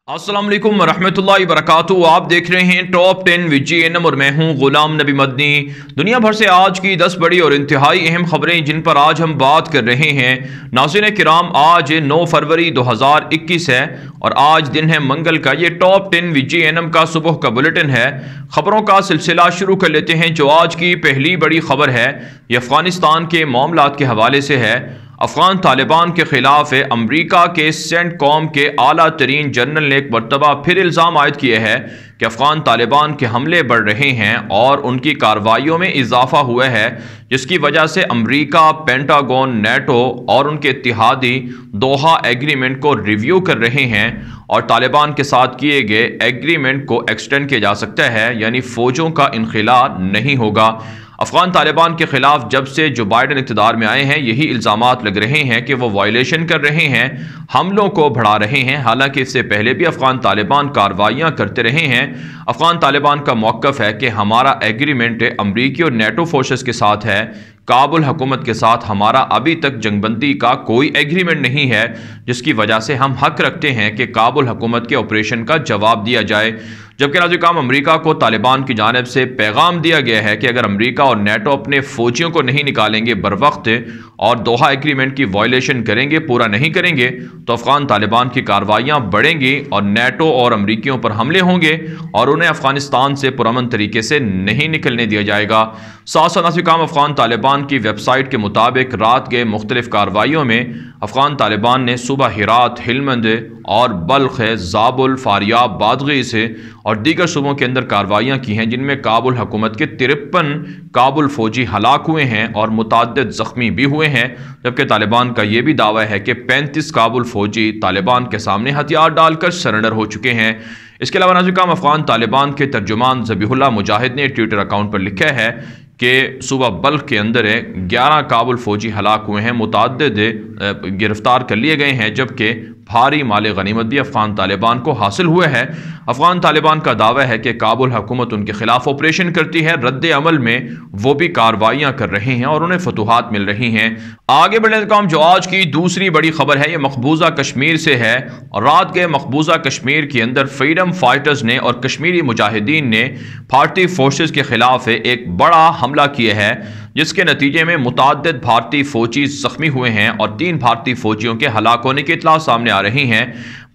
अस्सलाम वालेकुम रहमतुल्लाहि व बरकातुहू। आप देख रहे हैं टॉप 10 विद JNM और मैं हूं गुलाम नबी मदनी। दुनिया भर से आज की 10 बड़ी और इंतहाई अहम खबरें जिन पर आज हम बात कर रहे हैं। नाज़रीन किराम, आज 9 फरवरी 2021 है और आज दिन है मंगल का। ये टॉप 10 विद JNM का सुबह का बुलेटिन है। खबरों का सिलसिला शुरू कर लेते हैं। जो आज की पहली बड़ी खबर है ये अफगानिस्तान के मामलात के हवाले से है। अफगान तालिबान के खिलाफ अमरीका के सेंटकॉम के आला तरीन जनरल ने एक मरतबा फिर इल्ज़ाम आयद किए हैं कि अफगान तालिबान के हमले बढ़ रहे हैं और उनकी कार्रवाइयों में इजाफा हुआ है, जिसकी वजह से अमरीका, पेंटागन, नेटो और उनके इत्तेहादी दोहा एग्रीमेंट को रिव्यू कर रहे हैं और तालिबान के साथ किए गए एग्रीमेंट को एक्सटेंड किया जा सकता है, यानी फ़ौजों का इनखिला नहीं होगा। अफगान तालिबान के खिलाफ जब से जो बाइडन इक़्तिदार में आए हैं यही इल्ज़ामात लग रहे हैं कि वो वायलेशन कर रहे हैं, हमलों को बढ़ा रहे हैं। हालांकि इससे पहले भी अफगान तालिबान कार्रवाइयाँ करते रहे हैं। अफगान तालिबान का मौक़िफ़ है कि हमारा एग्रीमेंट अमरीकी और नेटो फोर्सेस के साथ है, काबुल हुकूमत के साथ हमारा अभी तक जंगबंदी का कोई एग्रीमेंट नहीं है, जिसकी वजह से हम हक रखते हैं कि काबुल हुकूमत के ऑपरेशन का जवाब दिया जाए। जबकि नाज़रीन अमरीका को तालिबान की जानिब से पैगाम दिया गया है कि अगर अमरीका और नेटो अपने फौजियों को नहीं निकालेंगे बर वक्त और दोहा एग्रीमेंट की वायलेशन करेंगे, पूरा नहीं करेंगे, तो अफगान तालिबान की कार्रवाइयाँ बढ़ेंगी और नेटो और अमरीकियों पर हमले होंगे और उन्हें अफगानिस्तान से पुरअमन तरीके से नहीं निकलने दिया जाएगा। साथ साथ नाज़रीन अफगान तालिबान की वेबसाइट के मुताबिक रात के मुख्तलिफ कार्रवाइयों में अफगान तालिबान ने सुबह हिरात, हिलमंद और बल्ख, ज़ाबुल, फारियाब, बादगी से और दीगर सूबों के अंदर कार्रवाइयाँ की हैं, जिनमें काबुल हुकूमत के 53 काबुल फौजी हलाक हुए हैं और मुतअद्दिद ज़ख्मी भी हुए हैं। जबकि तालिबान का यह भी दावा है कि 35 काबुल फौजी तालिबान के सामने हथियार डालकर सरेंडर हो चुके हैं। इसके अलावा नाज़रीन अफगान तालिबान के तर्जुमान ज़बीहुल्लाह मुजाहिद ने ट्विटर अकाउंट पर लिखा है कि सुबह बल्ख के अंदर 11 काबुल फौजी हलाक हुए हैं, मुतअद्दिद गिरफ्तार कर लिए गए हैं, जबकि भारी माल गनीमत भी अफगान तालिबान को हासिल हुआ है। अफगान तालिबान का दावा है कि काबुल हुकूमत उनके खिलाफ ऑपरेशन करती है, रद्द अमल में वो भी कार्रवाइयाँ कर रहे हैं और उन्हें फतूहात मिल रही हैं। आगे बढ़ने का काम जो आज की दूसरी बड़ी खबर है ये मकबूजा कश्मीर से है और रात के मकबूजा कश्मीर के अंदर फ्रीडम फाइटर्स ने और कश्मीरी मुजाहिदीन ने भारतीय फोर्सेस के खिलाफ एक बड़ा हमला किया है, जिसके नतीजे में मुतअद्दिद भारतीय फौजी जख्मी हुए हैं और 3 भारतीय फौजियों के हलाक होने की इत्तला सामने आ रही हैं।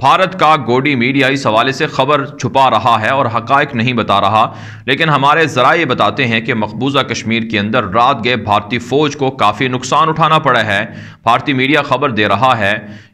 भारत का गोडी मीडिया इस हवाले से खबर छुपा रहा है और हकायक नहीं बता रहा, लेकिन हमारे ज़राए बताते हैं कि मकबूजा कश्मीर के अंदर रात गए भारतीय फौज को काफ़ी नुकसान उठाना पड़ा है। भारतीय मीडिया खबर दे रहा है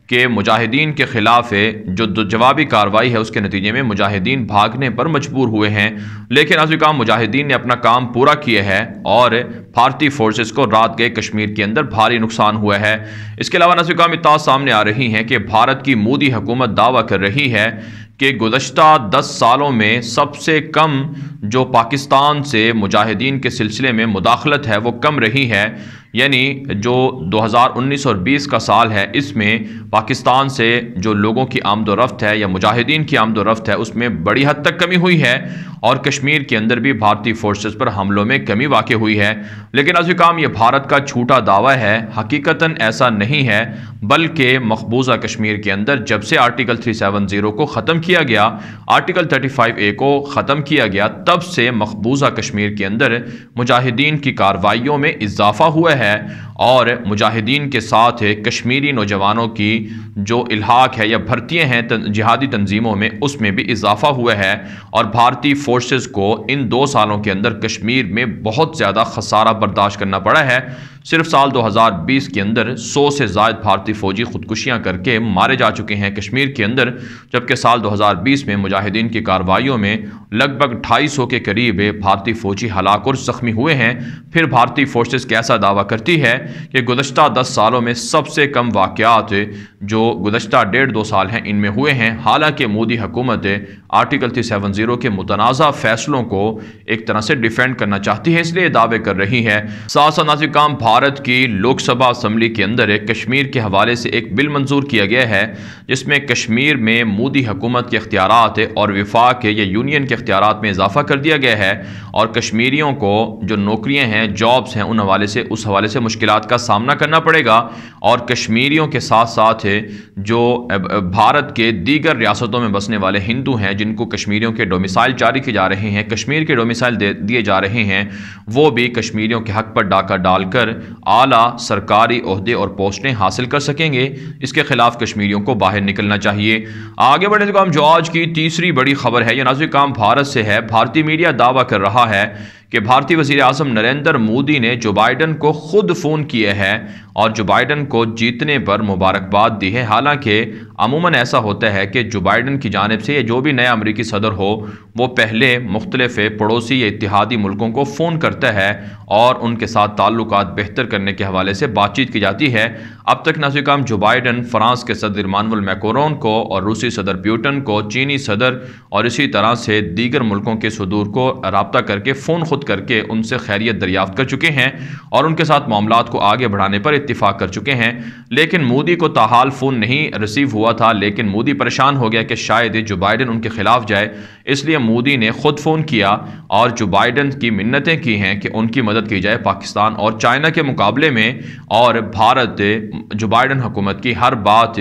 कि मुजाहिदीन के खिलाफ जो जवाबी कार्रवाई है उसके नतीजे में मुजाहिदीन भागने पर मजबूर हुए हैं, लेकिन नाज़रीन मुजाहिदीन ने अपना काम पूरा किया है और भारतीय फोर्सेस को रात गए कश्मीर के अंदर भारी नुकसान हुआ है। इसके अलावा नाज़रीन इत्तला सामने आ रही हैं कि भारत की मोदी हुकूमत दावा कर रही है कि गुज़श्ता 10 सालों में सबसे कम जो पाकिस्तान से मुजाहिदीन के सिलसिले में मुदाखलत है वो कम रही है, यानी जो 2019 और 20 का साल है इसमें पाकिस्तान से जो लोगों की आमदोरफ्त है या मुजाहिदीन की आमदोरफ्त है उसमें बड़ी हद तक कमी हुई है और कश्मीर के अंदर भी भारतीय फोर्सेस पर हमलों में कमी वाक़ हुई है। लेकिन नाज़रीन ये भारत का झूठा दावा है, हकीकतन ऐसा नहीं है, बल्कि मकबूजा कश्मीर के अंदर जब से आर्टिकल 370 को ख़त्म किया गया, आर्टिकल 35A को ख़त्म किया गया, तब से मकबूजा कश्मीर के अंदर मुजाहिदीन की कार्रवाइयों में इजाफा हुआ है और मुजाहिदीन के साथ कश्मीरी नौजवानों की जो इल्हाक है या भर्तियाँ हैं जिहादी तंजीमों में उसमें भी इजाफा हुआ है और भारतीय फोर्सेस को इन 2 सालों के अंदर कश्मीर में बहुत ज़्यादा खसारा बर्दाश्त करना पड़ा है। सिर्फ साल 2020 के अंदर 100 से ज़ायद भारतीय फ़ौजी खुदकुशियाँ करके मारे जा चुके हैं कश्मीर के अंदर, जबकि साल 2020 में मुजाहिदीन की कार्रवाइयों में लगभग 250 के करीब भारतीय फ़ौजी हलाक और ज़ख्मी हुए हैं। फिर भारतीय फोर्सेस कैसा दावा करती है कि गुज़श्ता 10 सालों में सबसे कम वाक़यात जो गुज़श्ता 1.5-2 साल हैं इनमें हुए हैं। हालांकि मोदी हुकूमत आर्टिकल 370 के मुतनाज़ा फ़ैसलों को एक तरह से डिफेंड करना चाहती है, इसलिए दावे कर रही है। साथ साथ नाज़रीन भारत की लोकसभा असम्बली के अंदर कश्मीर के हवाले से एक बिल मंजूर किया गया है, जिसमें कश्मीर में मोदी हुकूमत के इख्तियारात और वफाक या यूनियन के इख्तियारात में इजाफा कर दिया गया है और कश्मीरियों को जो नौकरियां हैं, जॉब्स हैं, उस हवाले से मुश्किलात का सामना करना पड़ेगा। और कश्मीरियों के साथ साथ जो भारत के दीगर रियासतों में बसने वाले हिंदू हैं, जिनको कश्मीरियों के डोमिसाइल जारी किए जा रहे हैं, कश्मीर के डोमिसाइल दिए जा रहे हैं, वो भी कश्मीरियों के हक पर डाका डालकर आला सरकारी ओहदे और पोस्टें हासिल कर सकेंगे। इसके खिलाफ कश्मीरियों को बाहर निकलना चाहिए। आगे बढ़ने तो जो आज की तीसरी बड़ी खबर है, यह नाज़िर काम भारत से है। भारतीय मीडिया दावा कर रहा है कि भारतीय वज़ीर आज़म नरेंद्र मोदी ने जो बाइडन को खुद फ़ोन किए हैं और जो बाइडन को जीतने पर मुबारकबाद दी है। हालांकि अमूमन ऐसा होता है कि जो बाइडन की जानिब से या जो भी नया अमरीकी सदर हो, वो पहले मुख्तलिफ पड़ोसी या इत्तेहादी मुल्कों को फ़ोन करता है और उनके साथ ताल्लुकात बेहतर करने के हवाले से बातचीत की जाती है। अब तक नाज़िर काम जो बाइडन फ्रांस के सदर इमानुएल मैक्रोन को और रूसी सदर पुतिन को, चीनी सदर और इसी तरह से दीगर मुल्कों के सदूर को रब्ता करके फ़ोन खुद करके उनसे खैरियत दरियाफ्त कर चुके हैं और उनके साथ मामलात को आगे बढ़ाने पर इत्तिफाक कर चुके हैं। लेकिन मोदी को ताहाल फ़ोन नहीं रिसीव हुआ था, लेकिन मोदी परेशान हो गया कि शायद जो बाइडन उनके खिलाफ जाए, इसलिए मोदी ने खुद फ़ोन किया और जो बाइडन की मिन्नतें की हैं कि उनकी मदद की जाए पाकिस्तान और चाइना के मुकाबले में, और भारत जो बाइडन हुकूमत की हर बात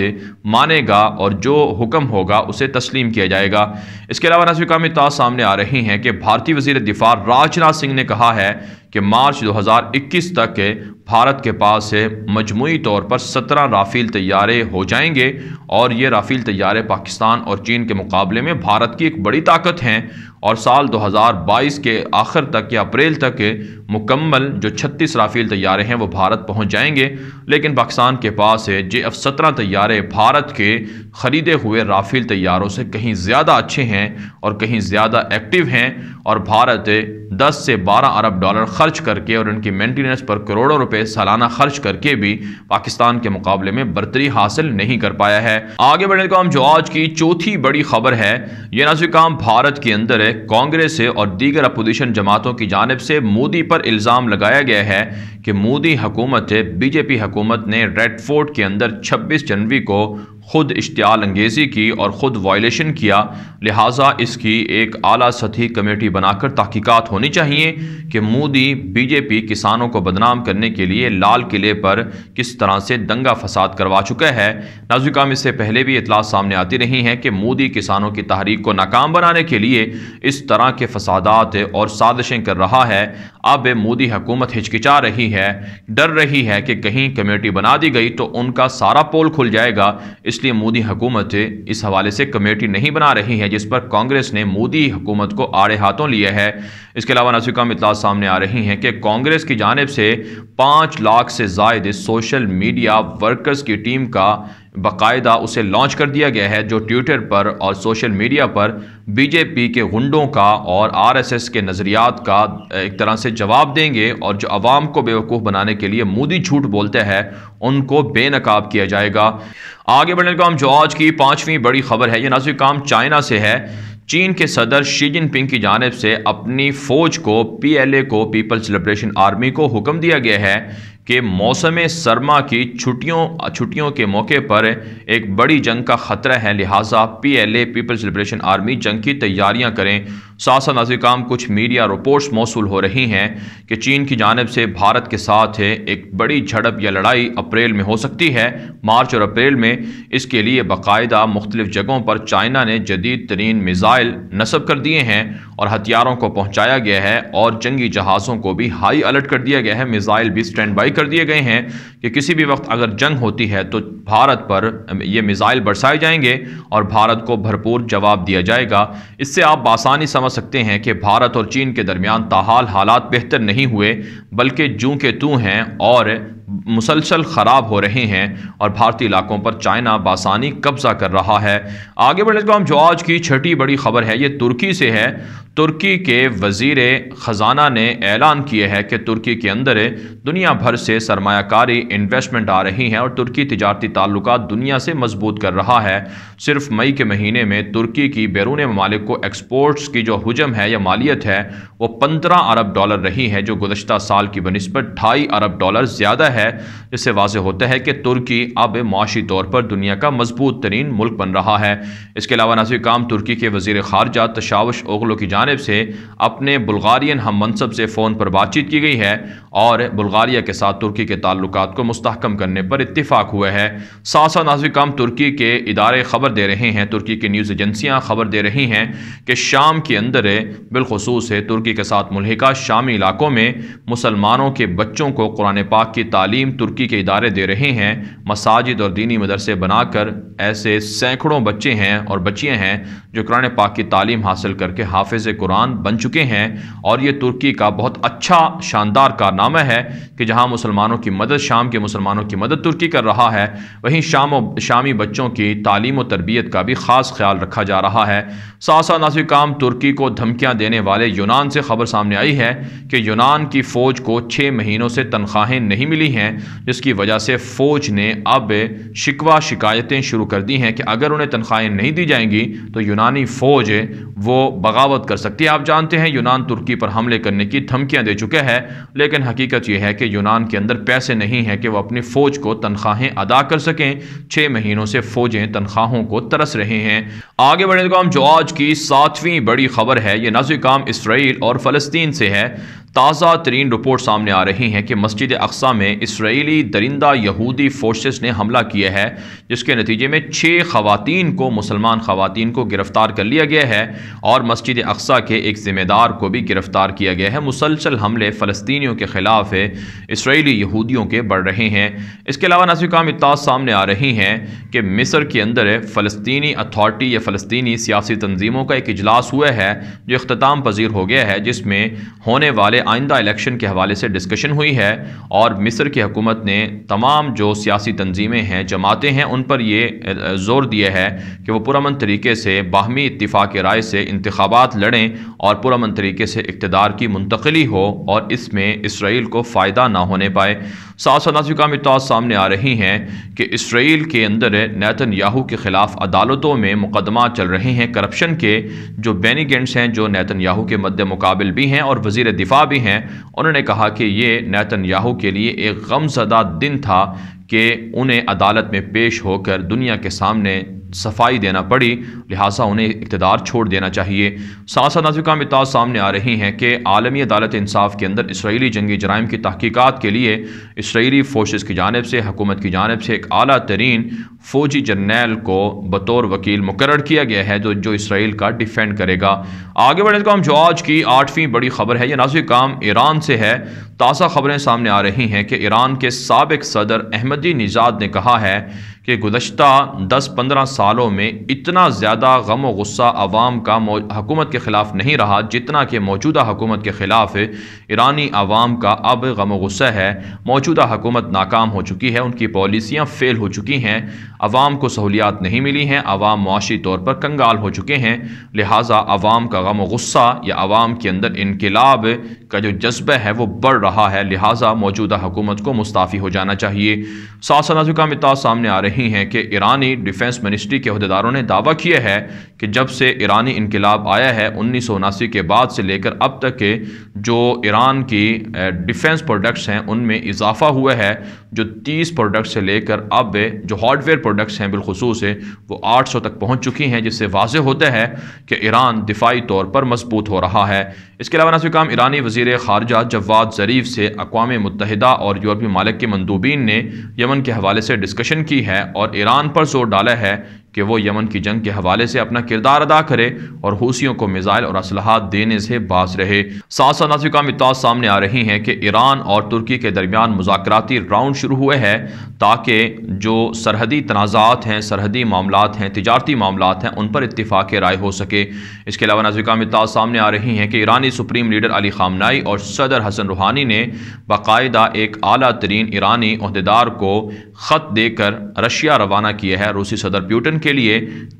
मानेगा और जो हुक्म होगा उसे तस्लीम किया जाएगा। इसके अलावा नाज़िर काम सामने आ रही हैं कि भारतीय वज़ीर दिफा राजनाथ सिंह ने कहा है कि मार्च 2021 तक भारत के पास मजमूई तौर पर 17 राफेल तैयारे हो जाएंगे और ये राफेल तैयारे पाकिस्तान और चीन के मुकाबले में भारत की एक बड़ी ताकत हैं और साल 2022 के आखिर तक या अप्रैल तक मुकम्मल जो 36 राफेल तैयारे हैं वो भारत पहुंच जाएंगे। लेकिन पाकिस्तान के पास JF-17 तैयारे भारत के ख़रीदे हुए राफेल तैयारों से कहीं ज़्यादा अच्छे हैं और कहीं ज़्यादा एक्टिव हैं और भारत 10 से 12 अरब डॉलर खर्च करके और उनकी मेंटेनेंस पर करोड़ों रुपए सालाना खर्च करके भी पाकिस्तान के मुकाबले में बर्तरी हासिल नहीं कर पाया है। आगे बढ़ने का जो आज की चौथी बड़ी खबर है, यह नाज़िर काम भारत के अंदर कांग्रेस और दीगर अपोजिशन जमातों की जानिब से मोदी पर इल्ज़ाम लगाया गया है कि मोदी हुकूमत बीजेपी हुकूमत ने रेड फोर्ट के अंदर 26 जनवरी को खुद इश्तियाल अंगेज़ी की और ख़ुद वायलेशन किया, लिहाजा इसकी एक आला सतही कमेटी बनाकर तहकीकात होनी चाहिए कि मोदी बीजेपी किसानों को बदनाम करने के लिए लाल किले पर किस तरह से दंगा फसाद करवा चुका है। नाज़िर काम इससे पहले भी इतला सामने आती रही हैं कि मोदी किसानों की तहरीक को नाकाम बनाने के लिए इस तरह के फसादात और साजिशें कर रहा है। अब मोदी हुकूमत हिचकिचा रही है, डर रही है कि कहीं कमेटी बना दी गई तो उनका सारा पोल खुल जाएगा, इसलिए मोदी हुकूमत इस हवाले से कमेटी नहीं बना रही है, जिस पर कांग्रेस ने मोदी हुकूमत को आड़े हाथों लिया है। इसके अलावा नाज़िर काम इत्तला सामने आ रही हैं कि कांग्रेस की जानिब से 5 लाख से ज़ायद सोशल मीडिया वर्कर्स की टीम का बाकायदा उसे लॉन्च कर दिया गया है, जो ट्विटर पर और सोशल मीडिया पर बीजेपी के गुंडों का और आरएसएस के नज़रियात का एक तरह से जवाब देंगे और जो अवाम को बेवकूफ़ बनाने के लिए मोदी झूठ बोलते हैं उनको बेनकाब किया जाएगा। आगे बढ़ने का जो आज की 5वीं बड़ी खबर है, ये नाज़िर काम चाइना से है। चीन के सदर शी जिनपिंग की जानिब से अपनी फ़ौज को PLA को पीपल्स लिबरेशन आर्मी को हुक्म दिया गया है कि मौसम सरमा की छुट्टियों के मौके पर एक बड़ी जंग का ख़तरा है, लिहाजा PLA पीपल्स लिबरेशन आर्मी जंग की तैयारियां करें। साथ साथ नाज़िर काम कुछ मीडिया रिपोर्ट्स मौसूल हो रही हैं कि चीन की जानिब से भारत के साथ एक बड़ी झड़प या लड़ाई अप्रैल में हो सकती है, मार्च और अप्रैल में। इसके लिए बाकायदा मुख्तलिफ जगहों पर चाइना ने जदीद तरीन मिज़ाइल नस्ब कर दिए हैं और हथियारों को पहुँचाया गया है और जंगी जहाज़ों को भी हाई अलर्ट कर दिया गया है, मिज़ाइल भी स्टैंड बाई कर दिए गए हैं कि किसी भी वक्त अगर जंग होती है तो भारत पर ये मिसाइल बरसाए जाएंगे और भारत को भरपूर जवाब दिया जाएगा। इससे आप बासानी समझ सकते हैं कि भारत और चीन के दरमियान ताहाल हालात बेहतर नहीं हुए, बल्कि जूं के तूं हैं और मुसलसल ख़राब हो रहे हैं और भारतीय इलाकों पर चाइना बासानी कब्जा कर रहा है। आगे बढ़ने का हम जो आज की छठी बड़ी खबर है ये तुर्की से है। तुर्की के वज़ीर ख़जाना ने ऐलान किया है कि तुर्की के अंदर दुनिया भर से सरमायाकारी انویسٹمنٹ آ رہی ہیں اور ترکی تجارتی تعلقات دنیا سے مضبوط کر رہا ہے۔ صرف مئی کے مہینے میں ترکی کی بیرون ممالک کو ایکسپورٹس کی جو حجم ہے یا مالیت ہے وہ 15 ارب ڈالر رہی ہے، جو گزشتہ سال کی بنسبت 2.5 ارب ڈالر زیادہ ہے، جس سے واضح ہوتا ہے کہ ترکی اب معاشی طور پر دنیا کا مضبوط ترین ملک بن رہا ہے۔ اس کے علاوہ ناظرین کرام، ترکی کے وزیر خارجہ تشاوش اوغلو کی جانب سے اپنے بلغارین ہم منصب سے فون پر بات چیت کی گئی ہے اور بلغاریہ کے ساتھ ترکی کے تعلقات کو مستحکم کرنے پر اتفاق ہوا ہے۔ ساتھ ساتھ ناظرین کرام، ترکی کے ادارے خبر دے رہے ہیں، ترکی کی نیوز ایجنسیاں خبر دے رہی ہیں کہ شام کے اندر بالخصوص ترکی کے ساتھ ملحقہ شامی علاقوں میں مسلمانوں کے بچوں کو قرآن پاک کی تعلیم ترکی کے ادارے دے رہے ہیں۔ مساجد اور دینی مدرسے بنا کر ایسے سینکڑوں بچے ہیں اور بچیاں ہیں جو قرآن پاک کی تعلیم حاصل کر کے حافظ قرآن بن چکے ہیں، اور یہ ترکی کا بہت اچھا شاندار کارنامہ ہے کہ جہاں مسلمانوں کی مدد، شام کے مسلمانوں کی مدد ترکی کر رہا ہے، وہیں شامی بچوں کی تعلیم و تربیت کا بھی خاص خیال رکھا جا رہا ہے۔ ساتھ ساتھ ناظرین کرام، ترکی کو دھمکیاں دینے والے یونان سے خبر سامنے آئی ہے کہ یونان کی فوج کو 6 مہینوں سے تنخواہیں نہیں ملی ہیں، جس کی وجہ سے فوج نے اب شکایتیں شروع کر دی ہیں کہ اگر انہیں تنخواہیں نہیں دی جائیں گی تو یونانی فوج وہ بغاوت کر سکتی ہے۔ آپ جانتے ہیں یونان ترکی پر حملے کرنے کی دھمکیاں دے چکے ہیں، لیکن حقیقت یہ ہے کہ یونان کے اندر پیسے نہیں ہیں کہ وہ اپنی فوج کو تنخواہیں ادا کر سکیں۔ 6 مہینوں سے فوجیں تنخواہوں کو ترس رہے ہیں۔ آگے بڑھنے کا جو آج کی 7ویں بڑی خبر ہے، یہ ناظرین کرام اسرائیل اور فلسطین سے ہے۔ تازہ ترین رپورٹ سامنے آ رہی ہیں کہ مسجد اقصی میں اسرائیلی درندہ یہودی فورسز نے حملہ کیا ہے، جس کے نتیجے میں 6 مسلمان خواتین کو گرفتار کر لیا گیا ہے اور مسجد اقصی کے ایک ذمہ دار کو بھی گرفتار کیا گیا ہے۔ مسلسل حملے فلسطینیوں کے خلاف اسرائیلی یہودیوں کے بڑھ رہے ہیں۔ اس کے علاوہ ناظرین کرام اطلاعات سامنے آ رہی ہیں کہ مصر کے اندر فلسطینی اتھارٹی یا فلسطینی سیاسی تنظیموں کا ایک اجلاس ہوا ہے جو اختتام پذیر ہو گیا ہے، جس میں ہونے والے آئندہ الیکشن کے حوالے سے ڈسکشن ہوئی ہے، اور مصر کی حکومت نے تمام جو سیاسی تنظیمیں ہیں، جماعتیں ہیں، ان پر یہ زور دیا ہے کہ وہ پرامن طریقے سے باہمی اتفاق رائے سے انتخابات لڑیں اور پرامن طریقے سے اقتدار کی منتقلی ہو اور اس میں اسرائیل کو فائدہ نہ ہونے پائے۔ ساتھ ساتھ ناظرین کرام اطلاعات سامنے آ رہی ہیں کہ اسرائیل کے اندر نیتن یاہو کے خلاف عدالتوں میں مقدمات چل رہے ہیں کرپشن کے۔ جو بینی گینٹس ہیں، جو نیتن یاہو کے مد مقابل بھی ہیں اور وزیر دفاع بھی ہیں، انہوں نے کہا کہ یہ نیتن یاہو کے لیے ایک غم زدہ دن تھا کہ انہیں عدالت میں پیش ہو کر دنیا کے سامنے صفائی دینا پڑی، لہٰذا انہیں اقتدار چھوڑ دینا چاہیے۔ ساتھ ساتھ ناظرین کرام اطلاعات سامنے آ رہی ہیں کہ عالمی عدالت انصاف کے اندر اسرائیلی جنگی جرائم کی تحقیقات کے لیے اسرائیلی فورسز کی جانب سے، حکومت کی جانب سے ایک اعلیٰ ترین فوجی جرنیل کو بطور وکیل مقرر کیا گیا ہے جو اسرائیل کا ڈیفینڈ کرے گا۔ آگے بڑھنے کا جو آج کی 8ویں بڑی خبر ہے، یہ ناظرین کرام ایران سے ہے۔ تازہ خبریں سامنے آ رہی ہیں کہ ایران کے سابق صدر احمدی نژاد نے کہا ہے کہ گزشتہ 10-15 سالوں میں اتنا زیادہ غم و غصہ عوام کا حکومت کے خلاف نہیں رہا جتنا کہ موجودہ حکومت کے خلاف ایرانی عوام کا اب غم و غصہ ہے۔ موجودہ حکومت ناکام ہو چکی ہے، ان کی پالیسیاں فیل ہو چکی ہیں، عوام کو سہولیات نہیں ملی ہیں، عوام معاشی طور پر کنگال ہو چکے ہیں، لہٰذا عوام کا غم و غصہ یا عوام کے اندر انقلاب کا جو جذبہ ہے وہ بڑھ رہا ہے، لہٰذا موجودہ حکومت کو مستعفی ہو جانا چاہیے۔ ساتھ ساتھ اطلاعات سامنے آ رہی ہیں کہ ایرانی ڈیفنس منسٹری کے عہدیداروں نے دعویٰ کیا ہے کہ جب سے ایرانی انقلاب آیا ہے 1979 کے بعد سے لے کر اب تک کے جو ایران کی ڈیفنس پروڈکٹس ہیں ان میں اضافہ ہوا ہے، جو 30 پروڈکٹ سے لے کر اب جو ہارڈ ویئر پروڈکٹس ہیں بالخصوص وہ 800 تک پہنچ چکی ہیں، جس سے واضح ہوتا ہے کہ ایران دفاعی طور پر مضبوط ہو رہا ہے۔ اس کے علاوہ ناظرین کرام ایرانی وزیر خارجہ جواد ظریف سے اقوام متحدہ اور یورپی ممالک کے مندوبین نے یمن کے حوالے سے ڈسکشن کی ہے اور ایران پر زور ڈالا ہے کہ وہ یمن کی جنگ کے حوالے سے اپنا کردار ادا کرے اور حوثیوں کو میزائل اور اسلحات دینے سے باز رہے۔ ساتھ ساتھ ناظرین کرام اطلاعات سامنے آ رہی ہیں کہ ایران اور ترکی کے درمیان مذاکراتی راؤنڈ شروع ہوئے ہیں تاکہ جو سرحدی تنازعات ہیں، سرحدی معاملات ہیں، تجارتی معاملات ہیں، ان پر اتفاق رائے ہو سکے۔ اس کے علاوہ ناظرین کرام اطلاعات سامنے آ رہی ہیں کہ ایرانی سپریم لیڈر علی خامنائی اور صدر حسن روحانی نے باقاعدہ ایک اعلیٰ ترین ایرانی عہدیدار کو خط دے کر رشیا روانہ کیا ہے روسی صدر پیوٹن کے کے لیے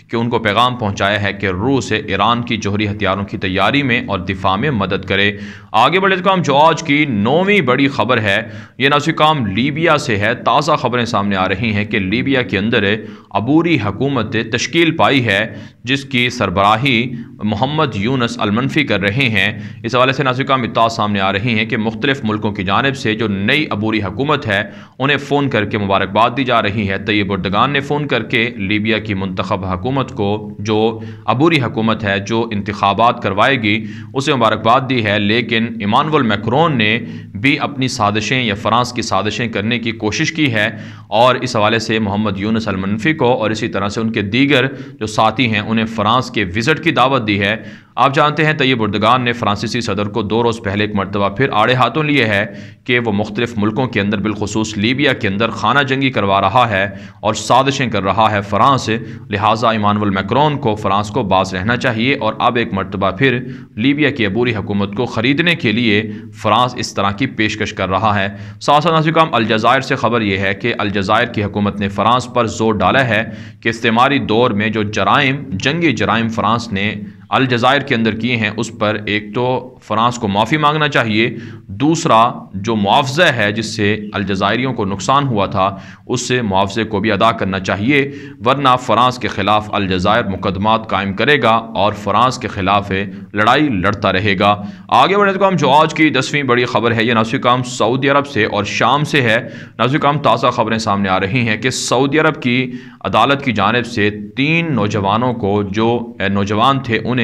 کہ ان کو پیغام پہنچایا ہے کہ روس ایران کی جوہری ہتھیاروں کی تیاری میں اور دفاع میں مدد کرے۔ آگے بڑھے تو جو آج کی 9ویں بڑی خبر ہے یہ نازل کام لیبیا سے ہے۔ تازہ خبریں سامنے آ رہی ہیں کہ لیبیا کے اندر عبوری حکومت تشکیل پائی ہے جس کی سربراہی محمد یونس المنفی کر رہے ہیں۔ اس حوالے سے نازل کام اطلاعات سامنے آ رہی ہیں کہ مختلف ملکوں کی جانب سے جو نئی عبوری حکومت ہے انہیں فون کر کے مبارکباد دی جا رہی ہے۔ طیب اردگان نے فون کر کے لیبیا کی منتخب حکومت کو، جو عبوری حکومت ہے جو انتخابات کروائے گی، اسے مبارکباد دی ہے، لیکن ایمانوئل میکرون نے بھی اپنی سازشیں یا فرانس کی سازشیں کرنے کی کوشش کی ہے اور اس حوالے سے محمد یونس المنفی کو اور اسی طرح سے ان کے دیگر جو ساتھی ہیں انہیں فرانس کے وزٹ کی دعوت دی ہے۔ آپ جانتے ہیں طیب اردگان نے فرانسیسی صدر کو 2 روز پہلے ایک مرتبہ پھر آڑے ہاتھوں لیے ہے کہ وہ مختلف ملکوں کے اندر بالخصوص لیبیا کے اندر خانہ جنگی کروا رہا ہے اور سازشیں کر رہا ہے فرانس، لہٰذا ایمانوئل میکرون کو فرانس کو باز رہنا چاہیے اور اب ایک مرتبہ پھر لیبیا کی عبوری حکومت کو خریدنے کے لیے فرانس اس طرح کی پیشکش کر رہا ہے۔ ساتھ ساتھ ناظرین کرام الجزائر سے خبر یہ ہے کہ الجزائر کی حکومت نے فرانس پر زور ڈالا ہے کہ استعماری دور میں جو جنگی جرائم فرانس نے الجزائر کے اندر کیے ہیں اس پر ایک تو فرانس کو معافی مانگنا چاہیے، دوسرا جو معاوضہ ہے جس سے الجزائریوں کو نقصان ہوا تھا اس سے معاوضے کو بھی ادا کرنا چاہیے، ورنہ فرانس کے خلاف الجزائر مقدمات قائم کرے گا اور فرانس کے خلاف لڑائی لڑتا رہے گا۔ آگے بڑھنے کا جو آج کی 10ویں بڑی خبر ہے یہ ناظرین کرام سعودی عرب سے اور شام سے ہے۔ ناظرین کرام تازہ خبریں سامنے آ رہی ہیں کہ سعودی عرب کی عدالت کی جانب سے 3 نوجوانوں کو، جو نوجوان تھے انہیں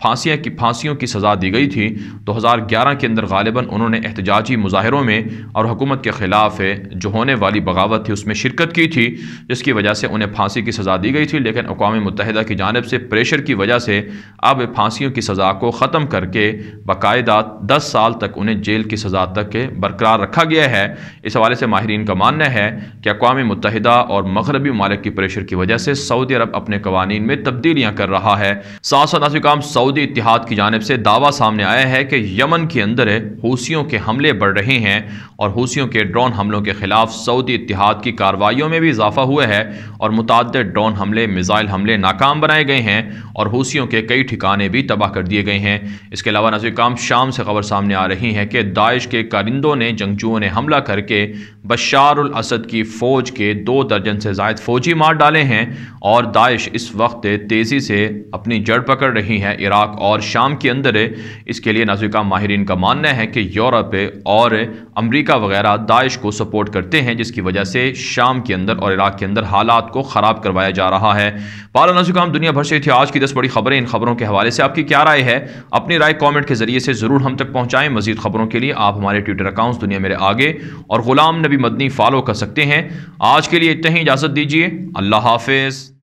پھانسیوں کی سزا دی گئی تھی۔ 2011 کے اندر غالباً انہوں نے احتجاجی مظاہروں میں اور حکومت کے خلاف جو ہونے والی بغاوت تھی اس میں شرکت کی تھی، جس کی وجہ سے انہیں پھانسی کی سزا دی گئی تھی، لیکن اقوام متحدہ کی جانب سے پریشر کی وجہ سے اب پھانسیوں کی سزا کو ختم کر کے باقاعدہ 10 سال تک انہیں جیل کی سزا تک برقرار رکھا گیا ہے۔ اس حوالے سے ماہرین کا ماننا ہے کہ اقوام متحدہ اور مغربی ممالک کی پریشر کی وجہ سے سعودی عرب اپنے قوانین میں تبدیلیاں کر رہا ہے۔ ساتھ ساتھ سعودی اتحاد کی جانب سے دعویٰ سامنے آیا ہے کہ یمن کے اندر حوثیوں کے حملے بڑھ رہے ہیں اور حوثیوں کے ڈرون حملوں کے خلاف سعودی اتحاد کی کارروائیوں میں بھی اضافہ ہوا ہے اور متعدد ڈرون حملے، میزائل حملے ناکام بنائے گئے ہیں اور حوثیوں کے کئی ٹھکانے بھی تباہ کر دیے گئے ہیں۔ اس کے علاوہ ناظرین کرام شام سے خبر سامنے آ رہی ہے کہ داعش کے کارندوں نے، جنگجوؤں نے حملہ کر کے بشار الاسد کی فوج کے 2 درجن سے زائد فوجی مار ڈالے ہیں اور داعش اس وقت تیزی سے اپنی جڑ پکڑ رہی ہے عراق اور شام کے اندر۔ اس کے لیے ناظرین کرام ماہرین کا ماننا ہے کہ یورپ اور امریکہ وغیرہ داعش کو سپورٹ کرتے ہیں، جس کی وجہ سے شام کے اندر اور عراق کے اندر حالات کو خراب کروایا جا رہا ہے۔ پالا ناظرین کرام دنیا بھر سے تھی آج کی 10 بڑی خبریں۔ ان خبروں کے حوالے سے آپ کی کیا رائے ہے؟ اپنی رائے کامنٹ کے ذریعے سے ضرور ہم تک پہنچائیں۔ مزید خبروں کے لیے آپ ہمارے ٹویٹر اکاؤنٹس دنیا میرے آگے اور غلام نبی مدنی فالو کر سکتے ہیں۔ آج کے لیے اتنا ہی، اجازت دیجیے، اللہ حافظ۔